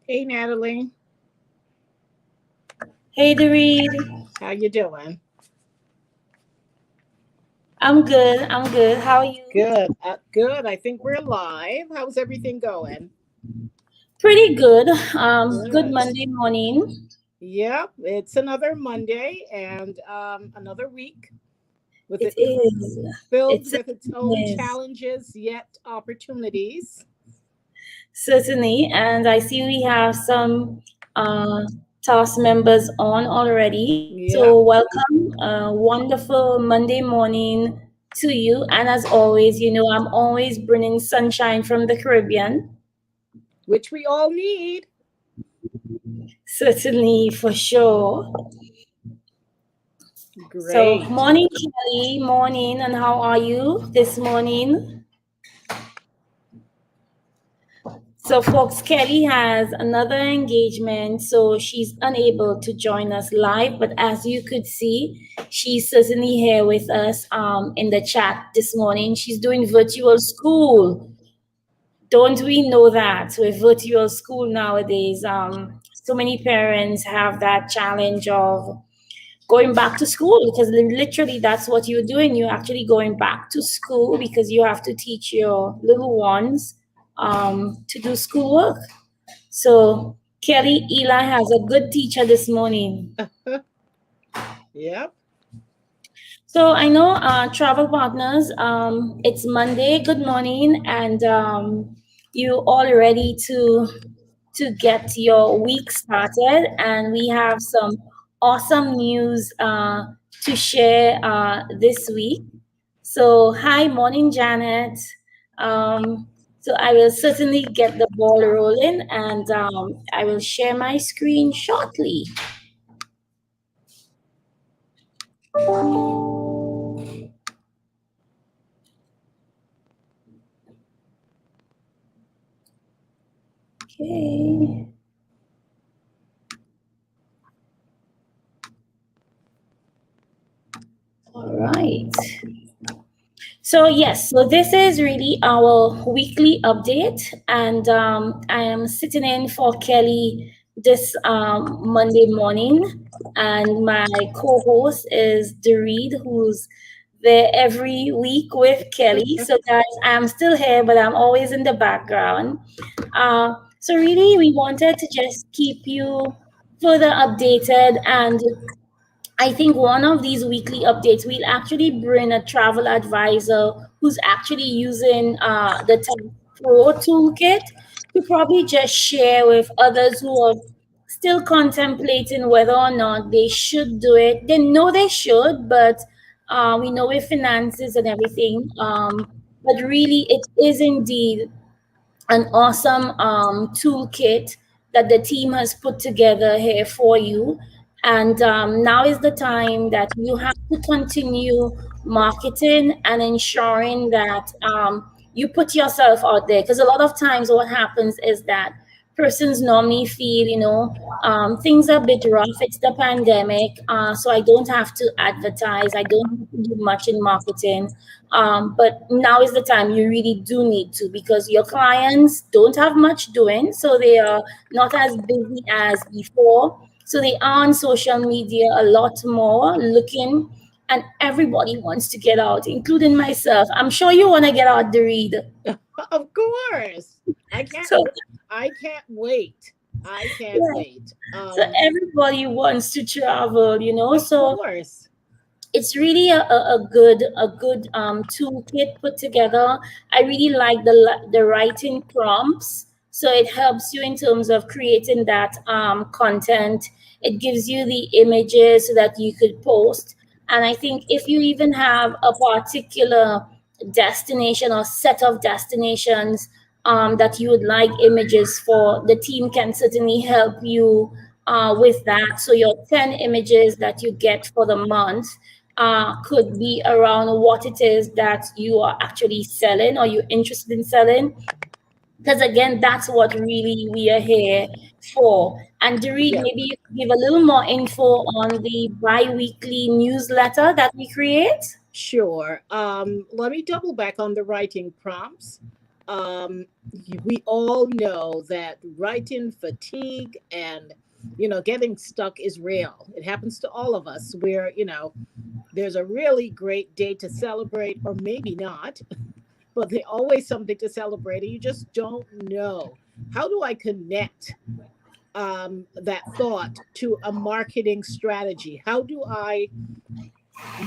Hey, Natalie. Hey, Dorit. How you doing? I'm good. I'm good. How are you? Good. Good. I think we're live. How's everything going? Pretty good. Good Good. Monday morning. Yep. It's another Monday and another week with It it is. filled It with its own is challenges yet opportunities. certainly. And I see we have some uh, task members on already. So Yep. welcome. Wonderful Monday morning to you. And as always, I'm always bringing sunshine from the Caribbean. Which we all need. Certainly, for sure. So, Great. morning, Kelly. Morning, and how are you this morning? So, folks, Kelly has another engagement, so she's unable to join us live. But as you could see, she's certainly here with us in the chat this morning. She's doing virtual school. Don't we know that with virtual school nowadays? So many parents have that challenge of going back to school because literally that's what you're doing. You're actually going back to school because you have to teach your little ones to do schoolwork. So Kelly Eli has a good teacher this morning. Yep. So I know travel partners. It's Monday. Good morning, and you all ready to get your week started. And we have some awesome news to share this week. So hi, morning, Janet. So I will certainly get the ball rolling, and I will share my screen shortly. Okay. All right. So yes, so this is really our weekly update, and I am sitting in for Kelly this Monday morning, and my co-host is Doreed, who's there every week with Kelly. So guys, I'm still here, but I'm always in the background. So really, we wanted to just keep you further updated and I think one of these weekly updates, we'll actually bring a travel advisor who's actually using the TASC Pro toolkit to probably just share with others who are still contemplating whether or not they should do it. They know they should, but we know with finances and everything. But really, it is indeed an awesome toolkit that the team has put together here for you. And now is the time that you have to continue marketing and ensuring that you put yourself out there. Because a lot of times, what happens is that persons normally feel, things are a bit rough. It's the pandemic, so I don't have to advertise. I don't have to do much in marketing. But now is the time you really do need to because your clients don't have much doing, so they are not as busy as before. So they are on social media a lot more looking, and everybody wants to get out, including myself. I'm sure you want to get out the read. Of course. I can't So I can't wait. I can't yeah, wait. so everybody wants to travel, Of So course. it's really a good toolkit put together. I really like the writing prompts, so it helps you in terms of creating that content. It gives you the images so that you could post. And I think if you even have a particular destination or set of destinations that you would like images for, the team can certainly help you with that. So your 10 images that you get for the month could be around what it is that you are actually selling or you're interested in selling. Because again, that's what really we are here for. And Dorit, Yeah. maybe you could give a little more info on the bi-weekly newsletter that we create. Sure. Let me double back on the writing prompts. um, we all know that writing fatigue and getting stuck is real. It happens to all of us where there's a really great day to celebrate, or maybe not, but there's always something to celebrate, and you just don't know. How do I connect that thought to a marketing strategy? How do I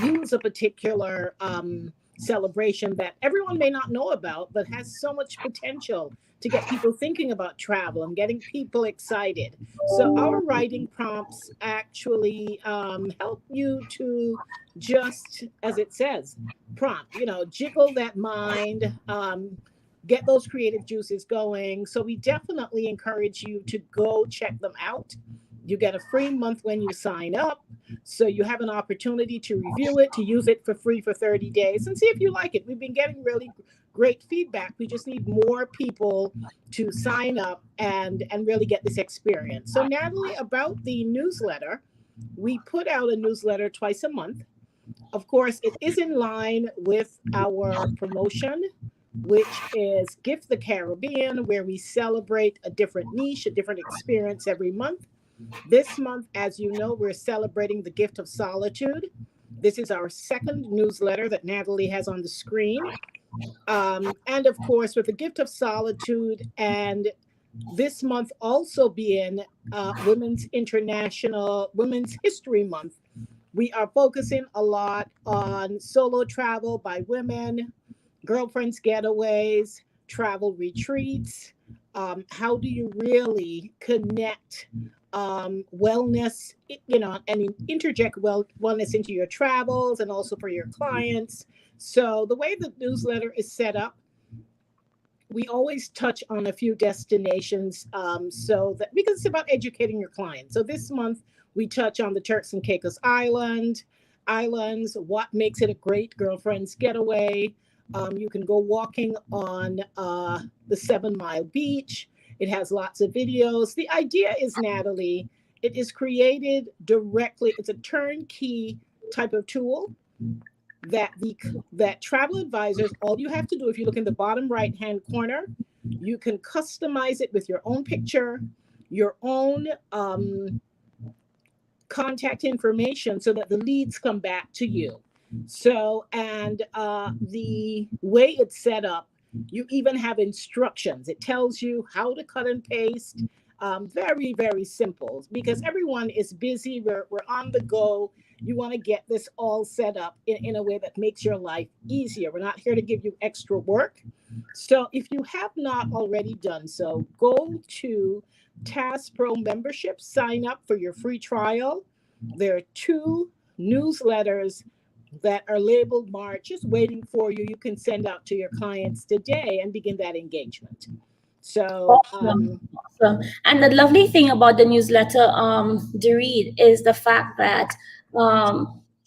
use a particular celebration that everyone may not know about, but has so much potential to get people thinking about travel and getting people excited? So, our writing prompts actually help you to just, as it says, prompt, jiggle that mind. Get those creative juices going. So, we definitely encourage you to go check them out. You get a free month when you sign up. So you have an opportunity to review it, to use it for free for 30 days and see if you like it. We've been getting really great feedback. We just need more people to sign up and really get this experience. So Natalie, about the newsletter, we put out a newsletter twice a month. Of course, it is in line with our promotion, which is Gift the Caribbean, where we celebrate a different niche, a different experience every month. This month, as you know, we're celebrating the gift of solitude. This is our second newsletter that Natalie has on the screen. And of course, with the gift of solitude, and this month also being Women's History Month, we are focusing a lot on solo travel by women, girlfriends getaways, travel retreats. How do you really connect wellness, and interject wellness into your travels and also for your clients? So the way the newsletter is set up, we always touch on a few destinations, so that, because it's about educating your clients. So this month we touch on the Turks and Caicos Islands, what makes it a great girlfriend's getaway. You can go walking on the 7 Mile Beach. It has lots of videos. The idea is, Natalie, it is created directly. It's a turnkey type of tool that travel advisors, all you have to do, if you look in the bottom right hand corner, you can customize it with your own picture, your own contact information, so that the leads come back to you. So, and the way it's set up, you even have instructions. It tells you how to cut and paste. Very, very simple, because everyone is busy. We're on the go. You want to get this all set up in a way that makes your life easier. We're not here to give you extra work. So if you have not already done so, go to TASC Pro membership, sign up for your free trial. There are 2 newsletters that are labeled March, just waiting for you. You can send out to your clients today and begin that engagement. So, Awesome. And the lovely thing about the newsletter, Dorit, is the fact that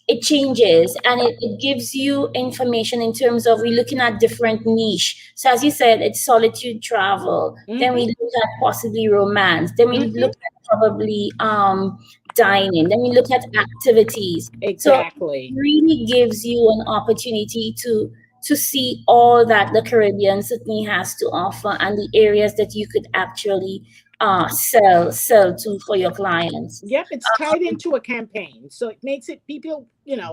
it changes and it gives you information in terms of we're looking at different niche. So as you said, it's solitude travel. Then we look at possibly romance. Then we look at probably dining. Then we look at activities. So exactly. it really gives you an opportunity to see all that the Caribbean certainly has to offer and the areas that you could actually sell to for your clients. Yep, it's tied into a campaign. So it makes it, people,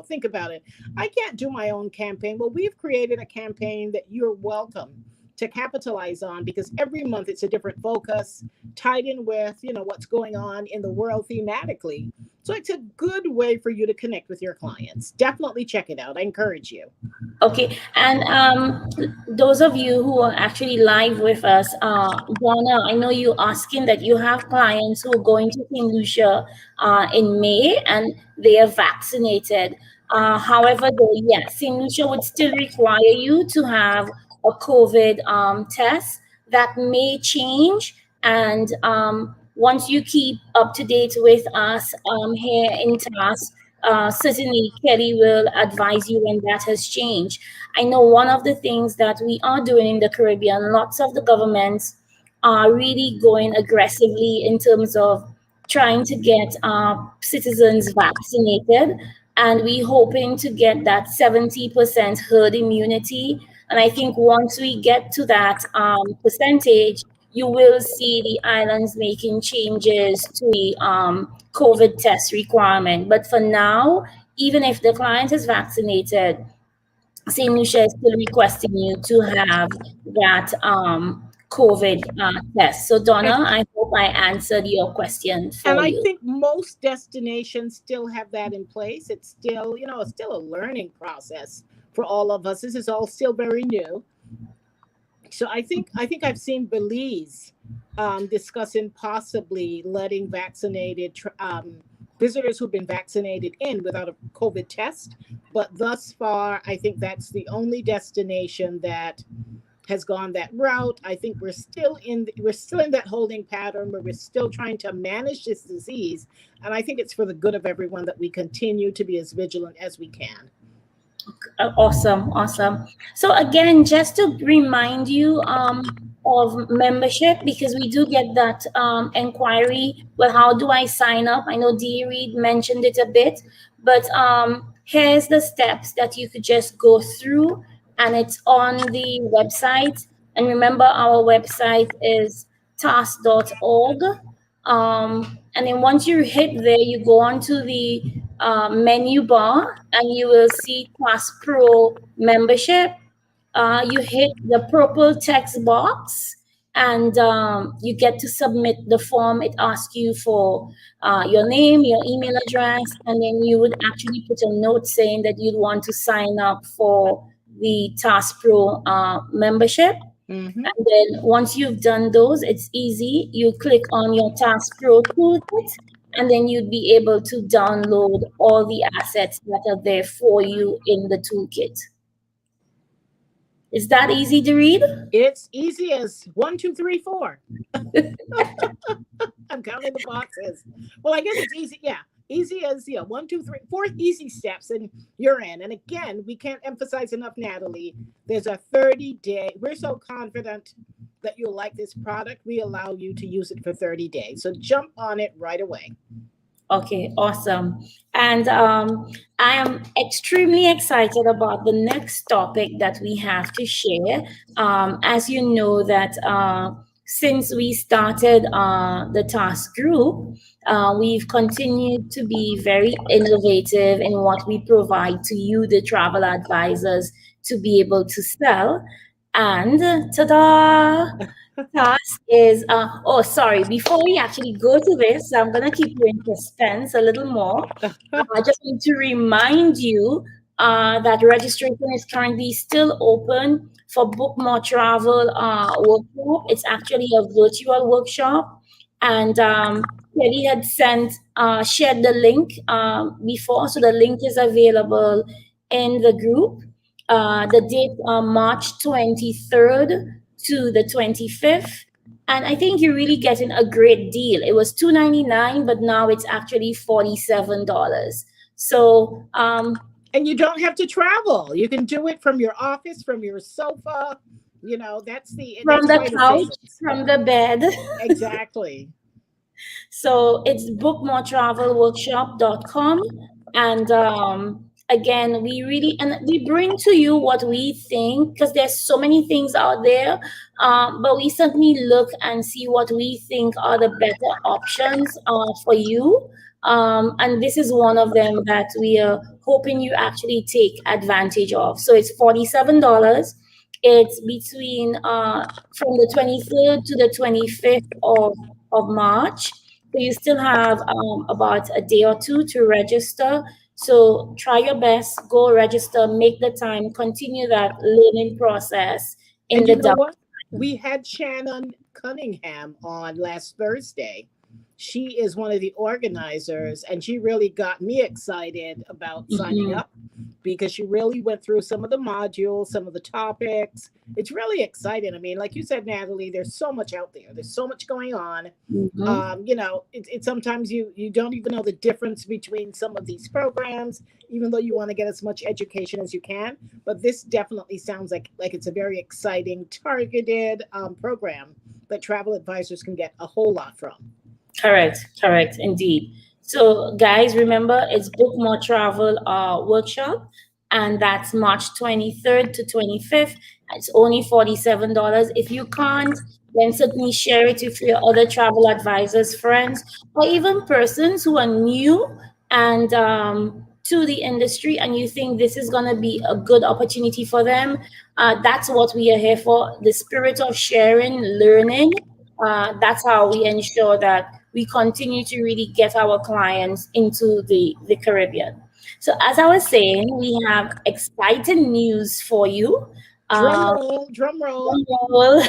think about it. I can't do my own campaign. Well, we've created a campaign that you're welcome to capitalize on, because every month it's a different focus tied in with, what's going on in the world thematically. So it's a good way for you to connect with your clients. Definitely check it out. I encourage you. Okay, and those of you who are actually live with us, Donna, I know you asking that you have clients who are going to St. Lucia in May and they are vaccinated. However, though, yes, St. Lucia would still require you to have a COVID test. That may change, and once you keep up to date with us here in TASC, certainly Kelly will advise you when that has changed. I know one of the things that we are doing in the Caribbean, lots of the governments are really going aggressively in terms of trying to get citizens vaccinated. And we hoping to get that 70% herd immunity And I think once we get to that percentage, you will see the islands making changes to the COVID test requirement. But for now, even if the client is vaccinated, St. Lucia is still requesting you to have that COVID test. So, And, Donna, I hope I answered your question and for I you. think most destinations still have that in place. It's still, it's still a learning process for all of us. This is all still very new. So I think I've seen Belize discussing possibly letting visitors who've been vaccinated in without a COVID test. But thus far, I think that's the only destination that has gone that route. I think we're still in that holding pattern where we're still trying to manage this disease, and I think it's for the good of everyone that we continue to be as vigilant as we can. Awesome, awesome. So again, just to remind you of membership, because we do get that inquiry. Well, how do I sign up? I know Dee Reed mentioned it a bit, but here's the steps that you could just go through, and it's on the website. And remember, our website is task.org. And then once you hit there, you go on to the menu bar and you will see Class Pro membership. You hit the purple text box and you get to submit the form. It asks you for your name, your email address, and then you would actually put a note saying that you'd want to sign up for the Task Pro membership. Hmm. And then once you've done those, it's easy. You click on your Task Pro toolkit, and then you'd be able to download all the assets that are there for you in the toolkit. Is that easy to read? It's easy as one, two, three, four. I'm counting the boxes. Well, I guess it's easy. Yeah, easy as one, two, three, four easy steps, and you're in. And again, we can't emphasize enough, Natalie. There's a 30-day. We're so confident that you'll like this product. We allow you to use it for 30 days. So jump on it right away. Okay, awesome. And I am extremely excited about the next topic that we have to share. As you know, that since we started the task group, we've continued to be very innovative in what we provide to you, the travel advisors, to be able to sell. And ta-da! Task is oh, sorry, before we actually go to this, I'm gonna keep you in suspense a little more. I just need to remind you that registration is currently still open for Book More Travel workshop. It's actually a virtual workshop, and Kelly had shared the link before, so the link is available in the group. The date March 23rd to the 25th. And I think you're really getting a great deal. It was $299, but now it's actually $47. So And you don't have to travel. You can do it from your office, from your sofa. from That's the quite a couch, savings. from the bed. Exactly. So it's bookmoretravelworkshop.com. And again, we really, and we bring to you what we think, because there's so many things out there, but we certainly look and see what we think are the better options for you. And this is one of them that we are hoping you actually take advantage of. So it's $47. It's between from the 23rd to the 25th of March. So you still have about a day or two to register. So try your best, go register, make the time, continue that learning process in And the you know down. what? We had Shannon Cunningham on last Thursday. She is one of the organizers, and she really got me excited about signing Mhm, up because she really went through some of the modules, some of the topics. It's really exciting. I mean, like you said, Natalie, there's so much out there. There's so much going on. mhm. It's sometimes you don't even know the difference between some of these programs, even though you want to get as much education as you can. But this definitely sounds like it's a very exciting, targeted program that travel advisors can get a whole lot from. Correct, correct, indeed. So, guys, remember it's Book More Travel workshop. and that's March 23rd to 25th. It's only $47. If you can't, then certainly share it with your other travel advisors, friends, or even persons who are new and to the industry, and you think this is going to be a good opportunity for them. That's what we are here for, the spirit of sharing, learning. That's how we ensure that we continue to really get our clients into the Caribbean. So, as I was saying, we have exciting news for you. Drum Um, roll, drum roll.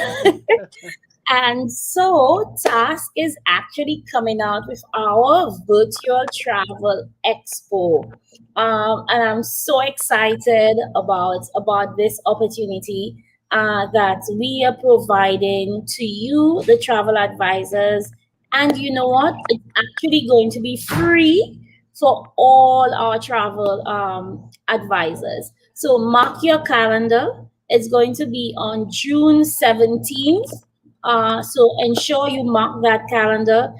and so TASC is actually coming out with our virtual travel expo. And I'm so excited about this opportunity that we are providing to you, the travel advisors. And you know what? It's actually going to be free for all our travel advisors. So mark your calendar. It's going to be on June 17th, so ensure you mark that calendar.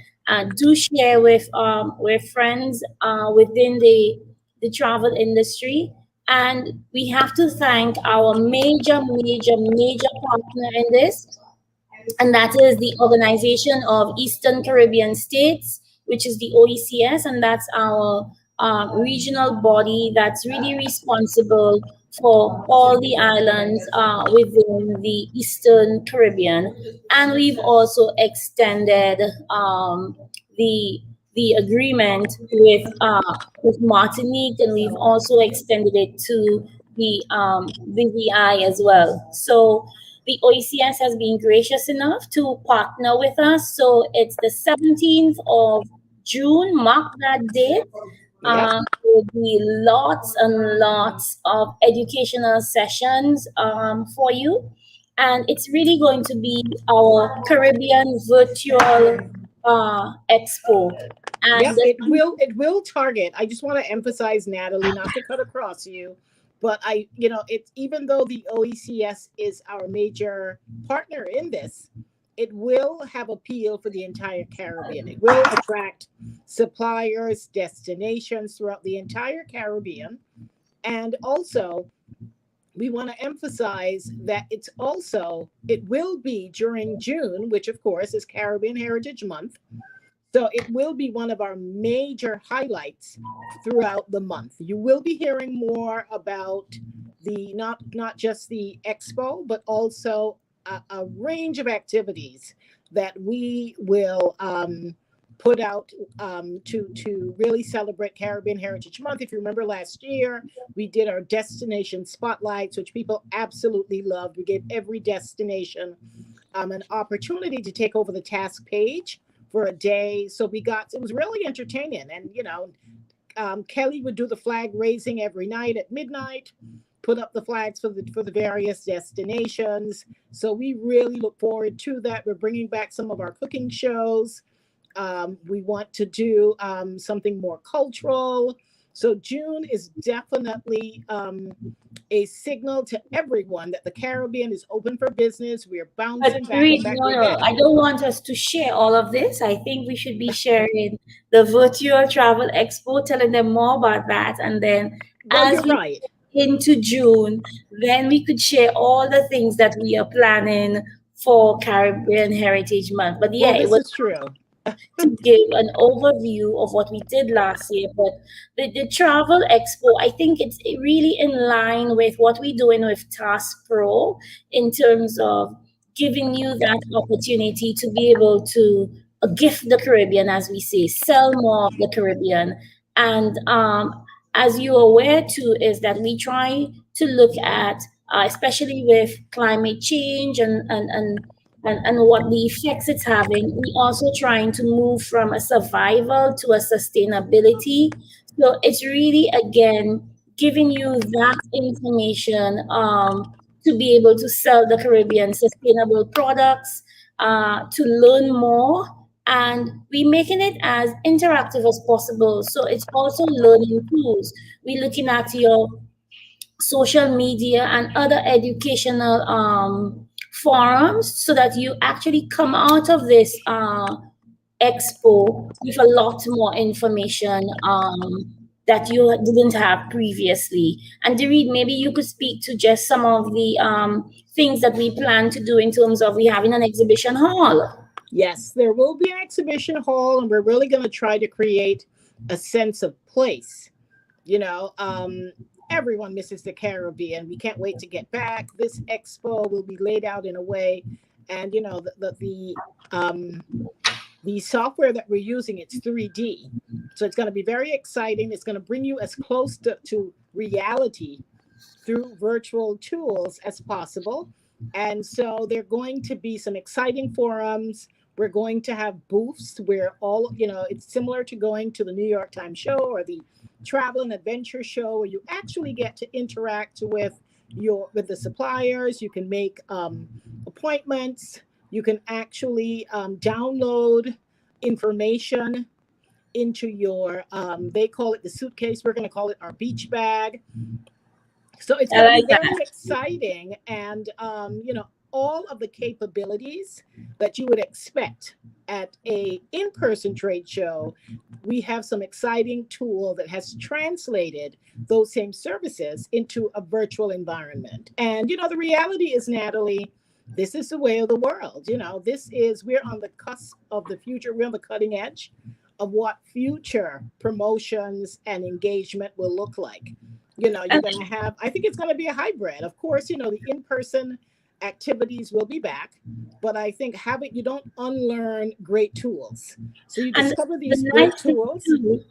Do share with friends within the travel industry. And we have to thank our major partner in this, and that is the Organization of Eastern Caribbean States, which is the OECS, and that's our regional body that's really responsible for all the islands within the Eastern Caribbean. And we've also extended the the agreement with Martinique, and we've also extended it to the VVI as well. So the OECS has been gracious enough to partner with us. So it's the 17th of June, mark that date. Yep. There will be lots and lots of educational sessions for you. And it's really going to be our Caribbean virtual expo. And Yep, it will target. I just want to emphasize, Natalie, not to cut across you, but it's even though the OECS is our major partner in this, it will have appeal for the entire Caribbean. It will attract suppliers, destinations throughout the entire Caribbean. And also, we want to emphasize that it will be during June, which of course is Caribbean Heritage Month. So it will be one of our major highlights throughout the month. You will be hearing more about the not just the expo, but also a range of activities that we will put out to really celebrate Caribbean Heritage Month. If you remember last year, we did our destination spotlights, which people absolutely loved. We gave every destination an opportunity to take over the task page for a day. So it was really entertaining. And, Kelly would do the flag raising every night at midnight, put up the flags for the various destinations. So we really look forward to that. We're bringing back some of our cooking shows. We want to do something more cultural. So June is definitely a signal to everyone that the Caribbean is open for business. We are but bouncing back. In Reed, fact, no, we're no, back. I don't want us to share all of this. I think we should be sharing the virtual travel expo, telling them more about that. And then Well, as you're we right. get into June, then we could share all the things that we are planning for Caribbean Heritage Month. But yeah, Well, it this was is true. to give an overview of what we did last year. But the Travel Expo, I think it's really in line with what we're doing with Task Pro in terms of giving you that opportunity to be able to gift the Caribbean, as we say, sell more of the Caribbean. And as you're aware too, is that we try to look at, especially with climate change and what the effects it's having, we also trying to move from a survival to a sustainability. So it's really again giving you that information to be able to sell the Caribbean sustainable products, to learn more. And we making it as interactive as possible. So it's also learning tools. We're looking at your social media and other educational forums so that you actually come out of this expo with a lot more information that you didn't have previously. And Dorit, maybe you could speak to just some of the things that we plan to do in terms of we having an exhibition hall. Yes, there will be an exhibition hall, and we're really going to try to create a sense of place. You know, everyone misses the Caribbean. We can't wait to get back. This expo will be laid out in a way, and you know, the software that we're using, it's 3D, so it's going to be very exciting. It's going to bring you as close to reality through virtual tools as possible. And so there are going to be some exciting forums. We're going to have booths where all, you know, it's similar to going to the New York Times show or the travel and adventure show, where you actually get to interact with the suppliers. You can make appointments. You can actually download information into your they call it the suitcase. We're going to call it our beach bag. So it's I going to be like very that. exciting, and you know, all of the capabilities that you would expect at a in-person trade show, we have some exciting tool that has translated those same services into a virtual environment. And you know, the reality is, Natalie, this is the way of the world. You know, we're on the cusp of the future. We're on the cutting edge of what future promotions and engagement will look like. You know, you're And going to have, I think it's going to be a hybrid. Of course, you know, the in-person activities will be back, but I think you don't unlearn great tools. So you and discover the these nice great thing tools. too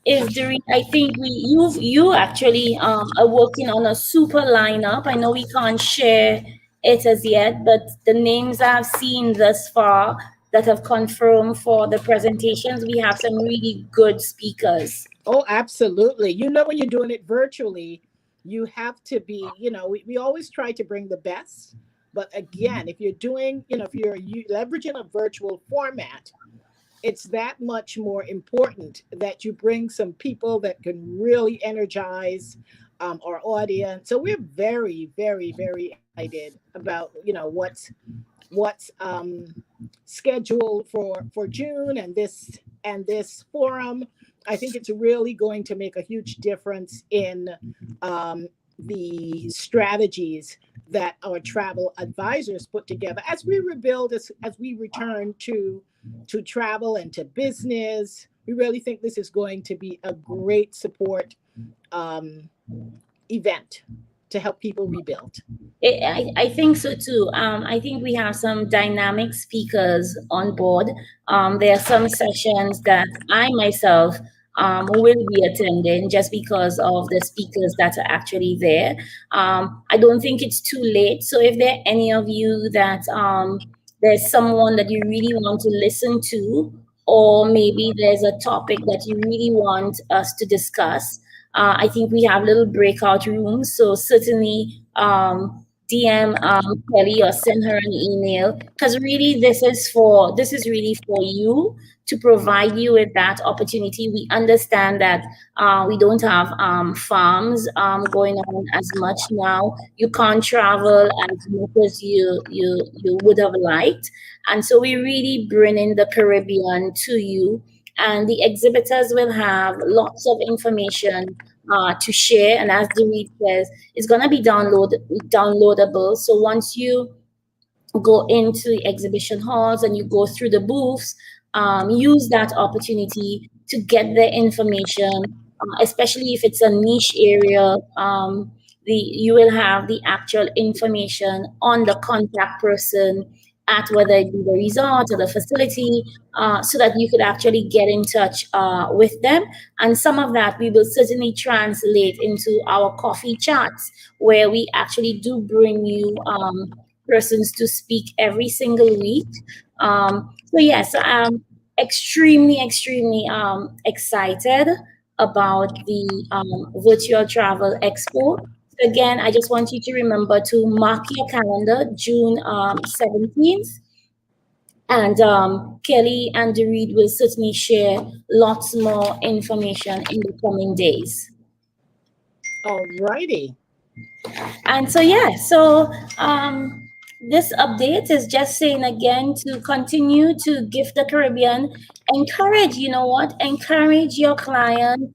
is Dorit, I think you actually are working on a super lineup. I know we can't share it as yet, but the names I've seen thus far that have confirmed for the presentations, we have some really good speakers. Oh, absolutely. You know, when you're doing it virtually, you have to be, you know, we always try to bring the best. But again, if you're doing, you know, if you're leveraging a virtual format, it's that much more important that you bring some people that can really energize our audience. So we're very, very, very excited about, you know, what's scheduled for June and this forum. I think it's really going to make a huge difference in um, the strategies that our travel advisors put together as we rebuild, as we return to travel and to business. We really think this is going to be a great support um, event to help people rebuild. I think so too. I think we have some dynamic speakers on board. There are some sessions that I myself will be attending just because of the speakers that are actually there. I don't think it's too late. So if there are any of you that there's someone that you really want to listen to, or maybe there's a topic that you really want us to discuss, I think we have little breakout rooms. So certainly DM Kelly or send her an email, because really this is really for you, to provide you with that opportunity. We understand that we don't have farms going on as much now. You can't travel as much as you would have liked, and so we really bring in the Caribbean to you. And the exhibitors will have lots of information to share. And as the read says, it's going to be downloadable. So once you go into the exhibition halls and you go through the booths, use that opportunity to get the information, especially if it's a niche area. You will have the actual information on the contact person at whether it be the resort or the facility, so that you could actually get in touch with them. And some of that we will certainly translate into our coffee chats, where we actually do bring you persons to speak every single week. So yes, I'm extremely excited about the virtual travel expo. So again, I just want you to remember to mark your calendar, June 17th. And Kelly and Dorit will certainly share lots more information in the coming days. All righty. And so yeah, so this update is just saying again to continue to gift the Caribbean. Encourage, you know what? Encourage your clients.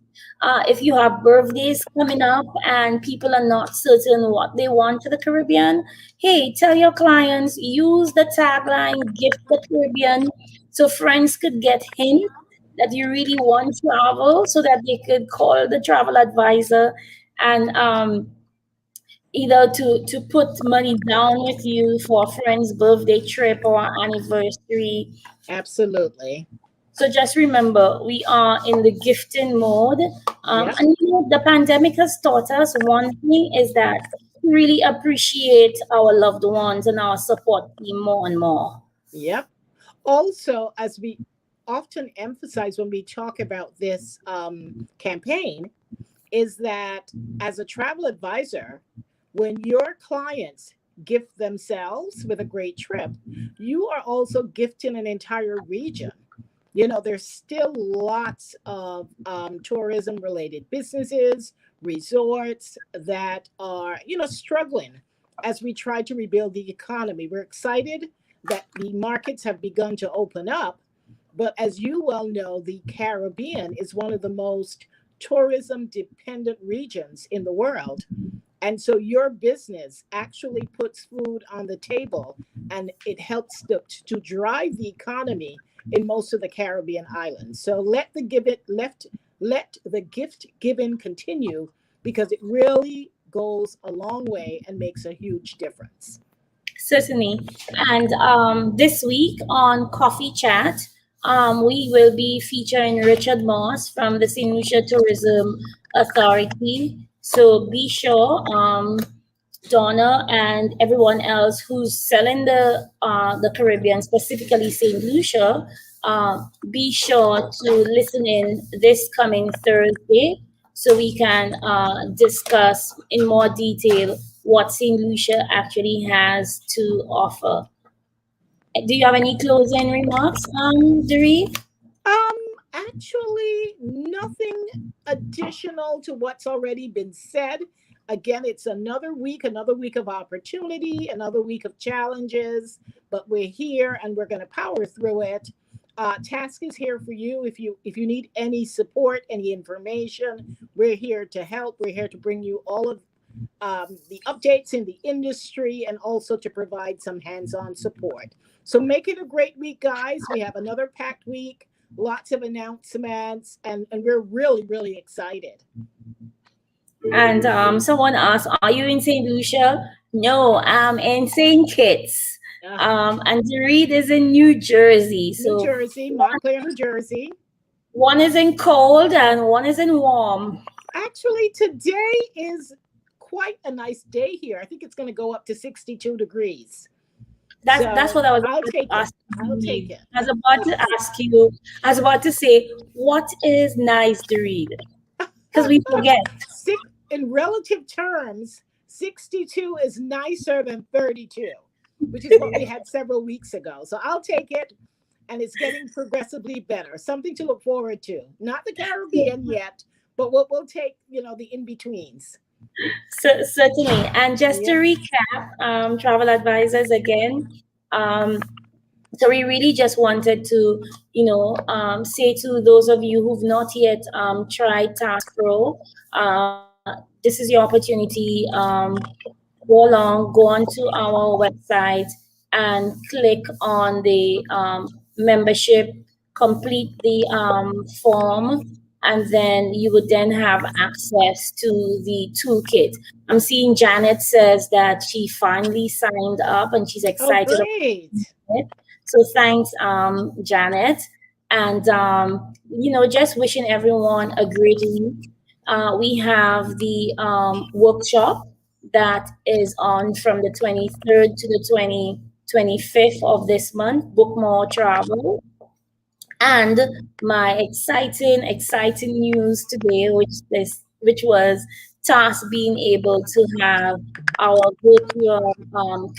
If you have birthdays coming up and people are not certain what they want to the Caribbean, hey, tell your clients, use the tagline gift the Caribbean so friends could get hints that you really want travel so that they could call the travel advisor and either to put money down with you for a friend's birthday trip or anniversary. Absolutely. So just remember, we are in the gifting mode. Yep. And you know, the pandemic has taught us one thing is that we really appreciate our loved ones and our support team more and more. Yep. Also, as we often emphasize when we talk about this campaign, is that as a travel advisor, when your clients gift themselves with a great trip, you are also gifting an entire region. You know, there's still lots of tourism related businesses, resorts that are, you know, struggling as we try to rebuild the economy. We're excited that the markets have begun to open up, but as you well know, the Caribbean is one of the most tourism dependent regions in the world. And so your business actually puts food on the table and it helps to drive the economy in most of the Caribbean islands. So let the gift giving continue because it really goes a long way and makes a huge difference. Certainly. And this week on Coffee Chat, we will be featuring Richard Moss from the St. Lucia Tourism Authority. So be sure, Donna and everyone else who's selling the Caribbean, specifically St. Lucia, be sure to listen in this coming Thursday so we can discuss in more detail what St. Lucia actually has to offer. Do you have any closing remarks, Doree? Um, Actually, nothing additional to what's already been said. Again, it's another week of opportunity, another week of challenges, but we're here and we're going to power through it. Task is here for you. If you need any support, any information, we're here to help. We're here to bring you all of the updates in the industry and also to provide some hands-on support. So make it a great week, guys. We have another packed week, lots of announcements, and we're really, really excited. And someone asked, "Are you in Saint Lucia?" No, I'm in Saint Kitts. Uh, And the Reed is in New Jersey. New So Jersey, Montclair, New Jersey. one is in cold and one is in warm. Actually, today is quite a nice day here. I think it's going to go up to 62 degrees. That's So what I was I'll about to take it. ask I'll take you. it. I was about to ask you. I was about to say, what is nice to read? Because we forget. In relative terms, 62 is nicer than 32, which is what we had several weeks ago. So I'll take it. And it's getting progressively better. Something to look forward to. Not the Caribbean yet, but we'll take, the in betweens. So, certainly. And just to Yep. recap, travel advisors again. Um, so we really just wanted to, say to those of you who've not yet tried Task Pro, this is your opportunity. Go along, go onto our website and click on the membership, complete the form, and then you would then have access to the toolkit. I'm seeing Janet says that she finally signed up and she's Oh, excited about great. it. So thanks, Janet. And, just wishing everyone a great week. We have the workshop that is on from the 23rd to the 25th of this month, Book More Travel. And my exciting news today, which was TASC being able to have our virtual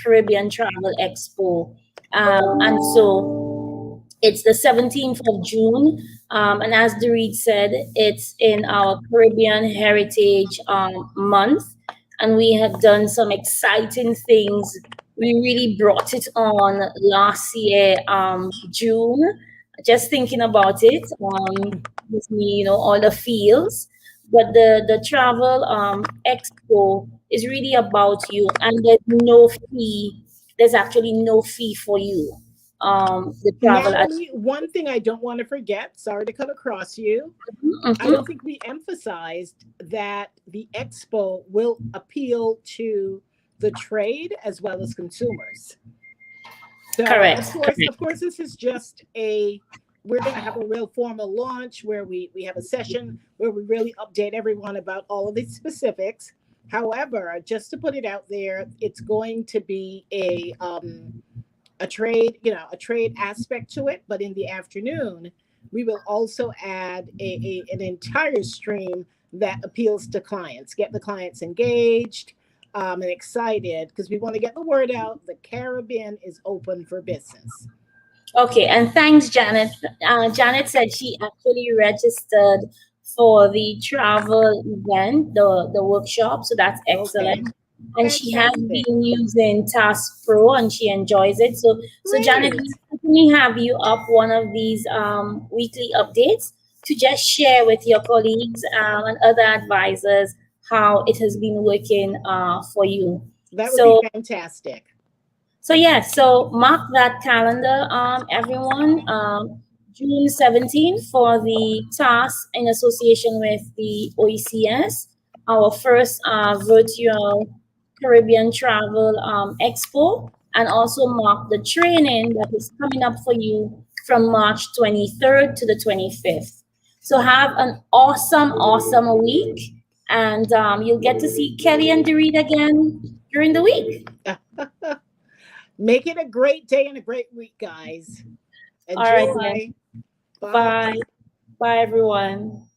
Caribbean Travel Expo. And so it's the 17th of June. And as Dorit said, it's in our Caribbean Heritage Month. And we have done some exciting things We really brought it on last year, June. Just thinking about it, gives me, all the feels. But the travel expo is really about you, and there's no fee. There's actually no fee for you. The travel at. Natalie, one thing I don't want to forget, sorry to cut across you, I don't Mhm. think we emphasized that the expo will appeal to the trade as well as consumers. So Correct. of course, this is just a. We're going to have a real formal launch where we have a session where we really update everyone about all of the specifics. However, just to put it out there, it's going to be a trade, a trade aspect to it. But in the afternoon, we will also add an entire stream that appeals to clients, get the clients engaged and excited because we want to get the word out. The Caribbean is open for business. Okay, and thanks, Janet. Janet said she actually registered for the travel event, the workshop, so that's excellent. Okay, And she has fantastic. been using Task Pro and she enjoys it. So Janet, we Great. certainly have you up one of these weekly updates to just share with your colleagues and other advisors how it has been working for you. That would be So fantastic. so mark that calendar, everyone. June 17th for the task in association with the OECS, our first virtual Caribbean travel expo, and also mark the training that is coming up for you from March 23rd to the 25th. So have an awesome, awesome week, and you'll get to see Kelly and Dorit again during the week. Make it a great day and a great week, guys. All right, then. Enjoy. Bye. Bye. Bye, everyone.